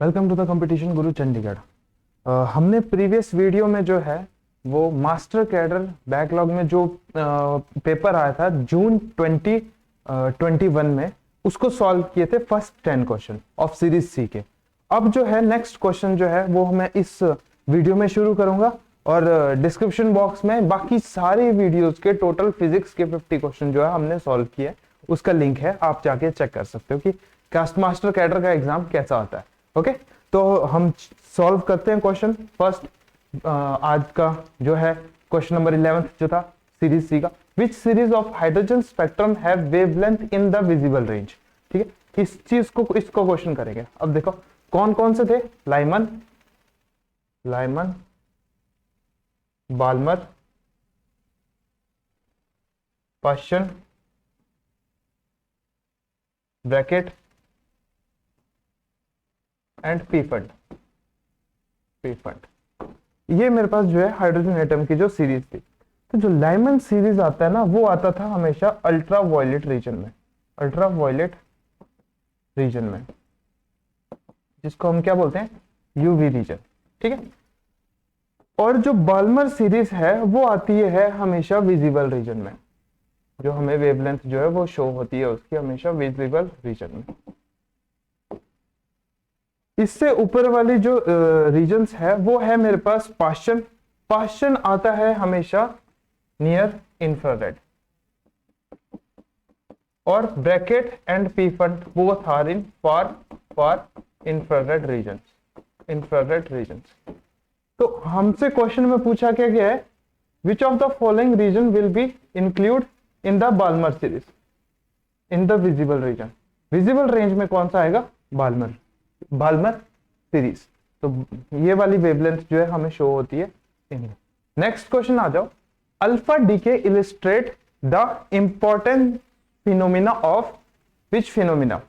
Welcome to the competition गुरु चंडीगढ़। हमने previous video में जो है वो मास्टर कैडर बैकलॉग में जो पेपर आया था जून 2021 में उसको सॉल्व किए थे फर्स्ट 10 क्वेश्चन ऑफ सीरीज सी के। अब जो है नेक्स्ट क्वेश्चन जो है वो मैं इस वीडियो में शुरू करूंगा और डिस्क्रिप्शन बॉक्स में बाकी सारी वीडियोस के टोटल फिजिक्स के 50 क्वेश्चन जो है हमने सॉल्व किए, उसका लिंक है, आप जाके चेक कर सकते हो कि कास्ट मास्टर कैडर का एग्जाम कैसा होता है। ओके, तो हम सॉल्व करते हैं क्वेश्चन फर्स्ट। आज का जो है क्वेश्चन नंबर 11 जो था सीरीज सी का, which series of hydrogen spectrum have wavelength in the visible range. ठीक है, इस चीज को इसको क्वेश्चन करेंगे। अब देखो कौन कौन से थे, Lyman, Balmer, Paschen, Brackett and Pfund. ये मेरे पास जो है हाइड्रोजन एटम की जो सीरीज थी। तो जो लाइमन सीरीज आता है ना वो आता था हमेशा अल्ट्रा वायलेट रीजन में, जिसको हम क्या बोलते हैं, यूवी रीजन। ठीक है, और जो बाल्मर सीरीज है वो आती है हमेशा विजिबल रीजन में, जो हमें वेवलेंथ जो है वो शो होती है उसकी हमेशा विजिबल रीजन में। इससे ऊपर वाली जो रीजन्स है वो है मेरे पास पाश्चन आता है हमेशा नियर इंफ्रारेड, और Brackett and Pfund both are in far infrared regions. तो हमसे क्वेश्चन में पूछा क्या गया है, which of the following region will be include in the Balmer series in the visible region. Visible range में कौन सा आएगा, बाल्मर सीरीज। तो ये वाली वेवलेंथ जो है हमें शो होती है इनमें। नेक्स्ट क्वेश्चन आ जाओ, alpha decay illustrate the important phenomena of which phenomena.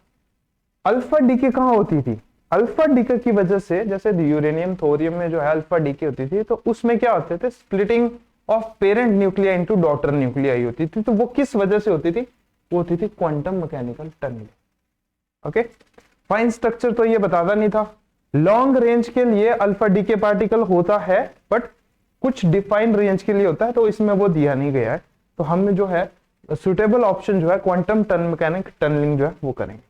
Alpha decay कहां होती थी, अल्फा डीके की वजह से, जैसे यूरेनियम थोरियम में जो है अल्फा डीके होती थी, तो उसमें क्या होते थे, splitting of parent nuclei into daughter nuclei होती थी। तो वो किस वजह से होती थी, वो होती थी quantum mechanical tunneling. Okay, fine structure तो ये बताता नहीं था। लॉन्ग रेंज के लिए अल्फा डीके पार्टिकल होता है बट कुछ डिफाइंड रेंज के लिए होता है, तो इसमें वो दिया नहीं गया है। तो हमने जो है सुटेबल ऑप्शन जो है क्वांटम मैकेनिक टनलिंग जो है वो करेंगे।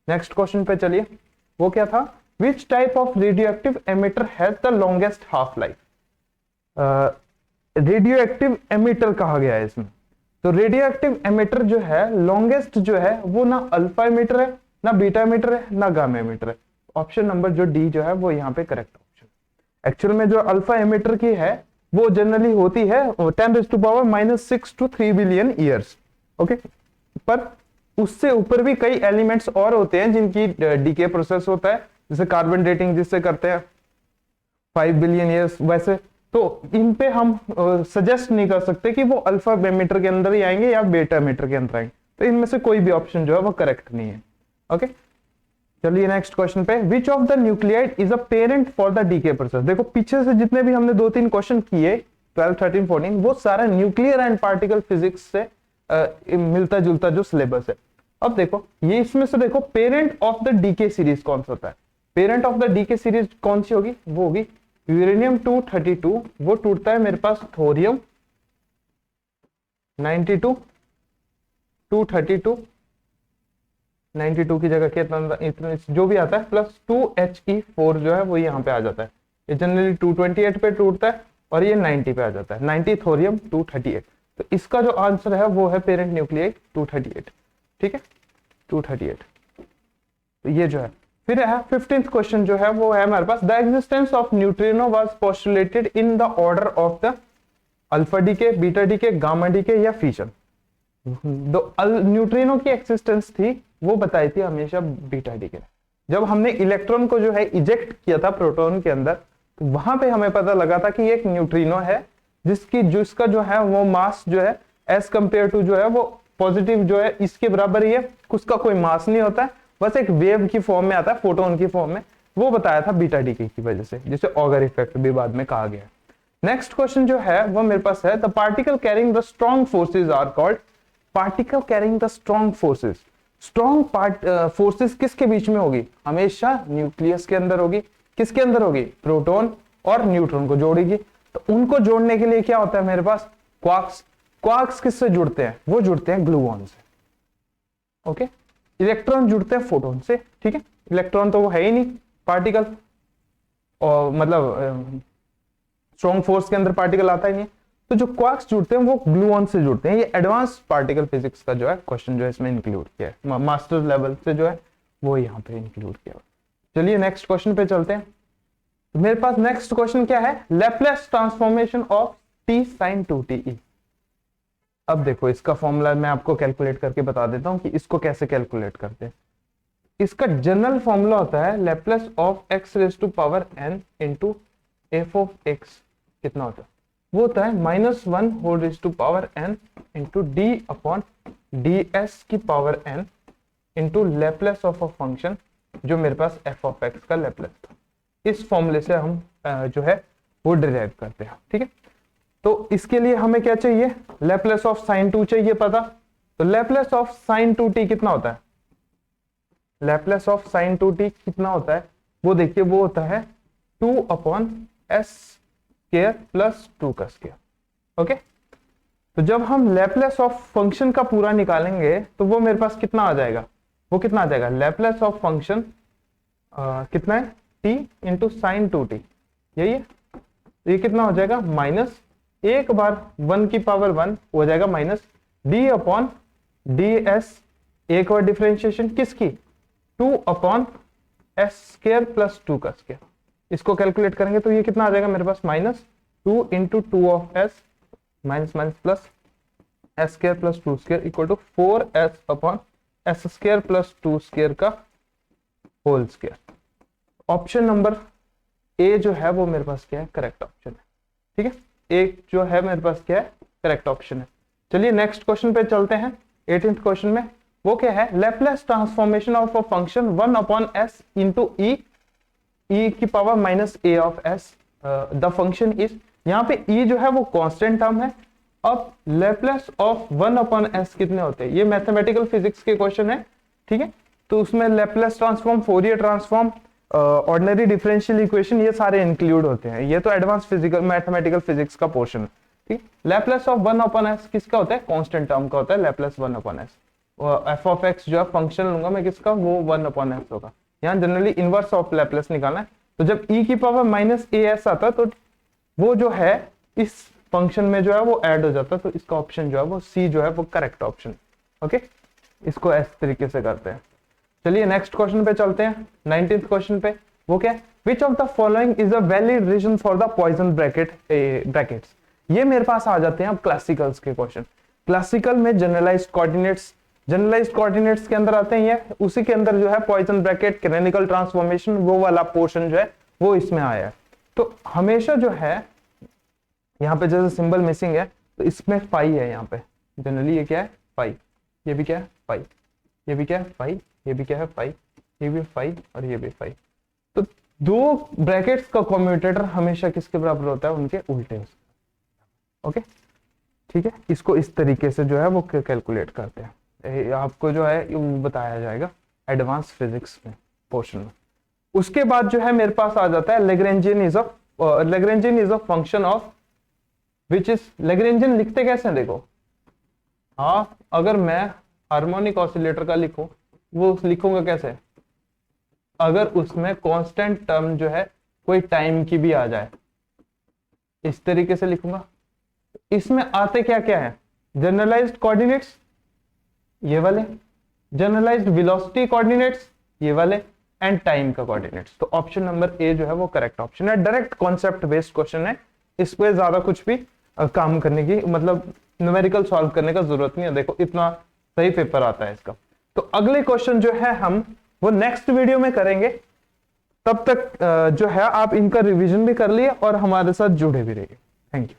नेक्स्ट क्वेश्चन पे चलिए, वो क्या था, which type of radio active emitter has the longest half life. Radio active emitter कहा गया है इसमें। तो रेडियो एक्टिव एमिटर जो है लॉन्गेस्ट जो है वो ना अल्फा एमिटर है, ना बीटा एमिटर है, ना गामा एमिटर है। ऑप्शन नंबर जो डी जो है वो यहाँ पे करेक्ट ऑप्शन। एक्चुअल में जो अल्फा एमिटर की है वो जनरली होती है 10⁻⁻⁶ to 3 बिलियन ईयर्स। ओके, पर उससे ऊपर भी कई एलिमेंट्स और होते हैं जिनकी डीके प्रोसेस होता है, जैसे कार्बन डेटिंग जिससे करते हैं 5 बिलियन ईयर्स। वैसे तो इन पे हम सजेस्ट नहीं कर सकते कि वो अल्फा एमिटर के अंदर ही आएंगे या बीटा एमिटर के अंदर आएंगे। तो इनमें से कोई भी ऑप्शन जो है वो करेक्ट नहीं है। ओके, चलिए नेक्स्ट क्वेश्चन पे, which of the nuclide is a parent for the decay process. देखो पीछे से जितने भी हमने 2-3 क्वेश्चन किए 12, 13, 14, वो सारा न्यूक्लियर एंड पार्टिकल फिजिक्स से मिलता जुलता जो सिलेबस है। अब देखो ये इसमें से देखो parent of the decay series कौन सा होता है, parent of the decay series कौन सी होगी, वो होगी यूरेनियम 232, वो टूटता है मेरे पास थोरियम 92, 232, 92 की जगह इतना जो भी आता है प्लस 2He4 जो है वो यहाँ पे आ जाता है। ये जनरली 228 पे टूटता है और ये 90 पे आ जाता है, 90 थोरियम 238। तो इसका जो आंसर है वो है पेरेंट न्यूक्लियाइड 238। ठीक है, 238। तो ये जो है, फिर है 15th क्वेश्चन जो है वो है हमारे पास, the existence of neutrino was postulated in the order of the alpha decay, beta decay, gamma decay या फ्यूजन। न्यूट्रिनो की एक्सिस्टेंस थी वो बताई थी हमेशा बीटा डीके। जब हमने इलेक्ट्रॉन को जो है इजेक्ट किया था प्रोटॉन के अंदर, तो वहां पे हमें पता लगा था कि एक न्यूट्रिनो है जिसका जो है वो मास जो है एज कंपेयर टू जो है वो पॉजिटिव जो है इसके बराबर ही है, उसका कोई मास नहीं होता है, बस एक वेव की फॉर्म में आता है, फोटोन की फॉर्म में। वो बताया था बीटा डीके की वजह से, जिसे ऑगर इफेक्ट भी बाद में कहा गया। नेक्स्ट क्वेश्चन जो है वो मेरे पास है, the particle carrying the strong forces are called, particle carrying the strong forces. Strong part forces किसके बीच में होगी? हमेशा न्यूक्लियस के अंदर होगी। किसके अंदर होगी? प्रोटॉन और न्यूट्रॉन को जोड़ेगी। तो उनको जोड़ने के लिए क्या होता है मेरे पास? क्वार्क्स। क्वार्क्स किससे जुड़ते हैं? वो जुड़ते हैं ग्लूऑन से। ओके, इलेक्ट्रॉन जुड़ते हैं फोटोन से। ठीक है, इलेक्ट्रॉन तो वो है ही नहीं पार्टिकल, और मतलब स्ट्रॉन्ग फोर्स के अंदर पार्टिकल आता ही नहीं। तो जो क्वार्क्स जुड़ते हैं वो ग्लूऑन से जुड़ते हैं। ये एडवांस पार्टिकल फिजिक्स का जो है क्वेश्चन जो है इसमें इंक्लूड किया है, मास्टर लेवल से जो है वो यहाँ पे इंक्लूड किया। चलिए नेक्स्ट क्वेश्चन पे चलते हैं। मेरे पास नेक्स्ट क्वेश्चन क्या है? Laplace transformation of t sine 2te। अब देखो इसका फॉर्मूला मैं आपको कैलकुलेट करके बता देता हूं कि इसको कैसे कैलकुलेट करते हैं। इसका जनरल फॉर्मूला होता है Laplace of x raise to power n into f of x. कितना होता है? वो होता है -1 whole raise to power n into d upon d s की power n into Laplace of a function जो मेरे पास एफ ऑफ एक्स का लैपलेस था। इस फॉर्मूले से हम जो है वो डिराइव करते हैं। ठीक है, तो इसके लिए हमें क्या चाहिए? लैपलेस ऑफ साइन 2 चाहिए पता। तो लैपलेस ऑफ साइन 2t कितना होता है? लैपलेस ऑफ साइन 2t कितना होता है? वो देखिए, वो होता है 2 अपॉन एस स्क्वायर प्लस 2 का स्क्वायर। ओके, तो जब हम लैपलेस ऑफ फंक्शन का पूरा निकालेंगे तो वो मेरे पास कितना आ जाएगा? वो कितना आ जाएगा? लैपलेस ऑफ फंक्शन कितना है? t इंटू साइन 2t, यही है। ये कितना हो जाएगा? माइनस एक बार 1 की पावर 1 हो जाएगा minus D upon d S, एक बार डिफरेंशिएशन किसकी? 2 अपॉन एस स्क्वायर प्लस 2 का स्क्वायर। इसको कैलकुलेट करेंगे तो ये कितना आ जाएगा मेरे पास? Minus 2 into 2 of s minus minus plus s square plus 2 square equal to 4s upon s square plus 2 square का whole square. Option number A जो है वो मेरे पास क्या है? करेक्ट ऑप्शन है। ठीक है, एक जो है मेरे पास क्या है? करेक्ट ऑप्शन है। चलिए नेक्स्ट क्वेश्चन पे चलते हैं। 18th क्वेश्चन में वो क्या है? Laplace transformation of a function 1 upon s into e की power minus a of s. The function is, यहाँ पे ई जो है वो कांस्टेंट टर्म है। अब लैपलेस ऑफ 1 अपॉन एस कितने होते हैं? ये मैथमेटिकल फिजिक्स के क्वेश्चन है। ठीक है, तो उसमें Laplace transform, Fourier transform, ordinary differential equation, ये सारे इंक्लूड होते हैं। ये तो एडवांस फिजिकल मैथमेटिकल फिजिक्स का पोर्शन है। ठीक, लैपलेस ऑफ 1 अपॉन एस किसका होता है? कांस्टेंट टर्म का होता है Laplace 1 upon S. F of x जो है फंक्शन लूंगा मैं किसका? वो 1 अपॉन एस होगा। यहाँ जनरली इनवर्स ऑफ लैपलेस निकालना है। तो जब e की पावर माइनस ए एस आता है तो वो जो है इस फंक्शन में जो है वो ऐड हो जाता है। तो इसका ऑप्शन जो है वो सी जो है वो करेक्ट ऑप्शन। ओके, इसको इस तरीके से करते हैं। चलिए नेक्स्ट क्वेश्चन पे चलते हैं। 19th क्वेश्चन पे वो क्या है? Which of the following is a valid reason for the Poisson brackets. ये मेरे पास आ जाते हैं अब क्लासिकल्स के क्वेश्चन। क्लासिकल में जनरलाइज्ड कोऑर्डिनेट्स के अंदर आते हैं ये, उसी के अंदर जो है पॉइजन ब्रैकेट, कैनोनिकल ट्रांसफॉर्मेशन, वो वाला पोर्शन जो है वो इसमें आया है। तो हमेशा जो है यहाँ पे जैसे सिंबल मिसिंग है तो इसमें पाई है। यहाँ पे जनरली ये क्या है? पाई। ये भी क्या है? पाई। ये भी क्या है? पाई। ये भी क्या है? पाई। ये भी पाई और ये भी पाई। तो दो ब्रैकेट्स का कम्यूटेटर हमेशा किसके बराबर होता है? उनके उल्टे। ओके, ठीक है, इसको इस तरीके से जो है वो कैलकुलेट करते हैं। आपको जो है वो बताया जाएगा एडवांस फिजिक्स में पोर्शन में। उसके बाद जो है मेरे पास आ जाता है Lagrangian is a function of which is, Lagrangian लिखते कैसे हैं? देखो, हाँ, अगर मैं हार्मोनिक ऑसिलेटर का लिखूं, वो लिखूंगा कैसे? अगर उसमें कांस्टेंट टर्म जो है कोई टाइम की भी आ जाए, इस तरीके से लिखूंगा। इसमें आते क्या क्या है? जनरलाइज्ड कोऑर्डिनेट्स ये वाले, जनरलाइज्ड वेलोसिटी कोऑर्डिनेट्स ये वाले, एंड टाइम का कोऑर्डिनेट्स। तो ऑप्शन नंबर ए जो है वो करेक्ट ऑप्शन है। डायरेक्ट कॉन्सेप्ट बेस्ड क्वेश्चन है, इस पे ज्यादा कुछ भी काम करने की, मतलब न्यूमेरिकल सॉल्व करने का जरूरत नहीं है। देखो इतना सही पेपर आता है इसका। तो अगले क्वेश्चन जो है हम वो नेक्स्ट वीडियो में करेंगे। तब तक जो है आप इनका रिवीजन भी कर लिए और हमारे साथ जुड़े भी रहिए। Thank you.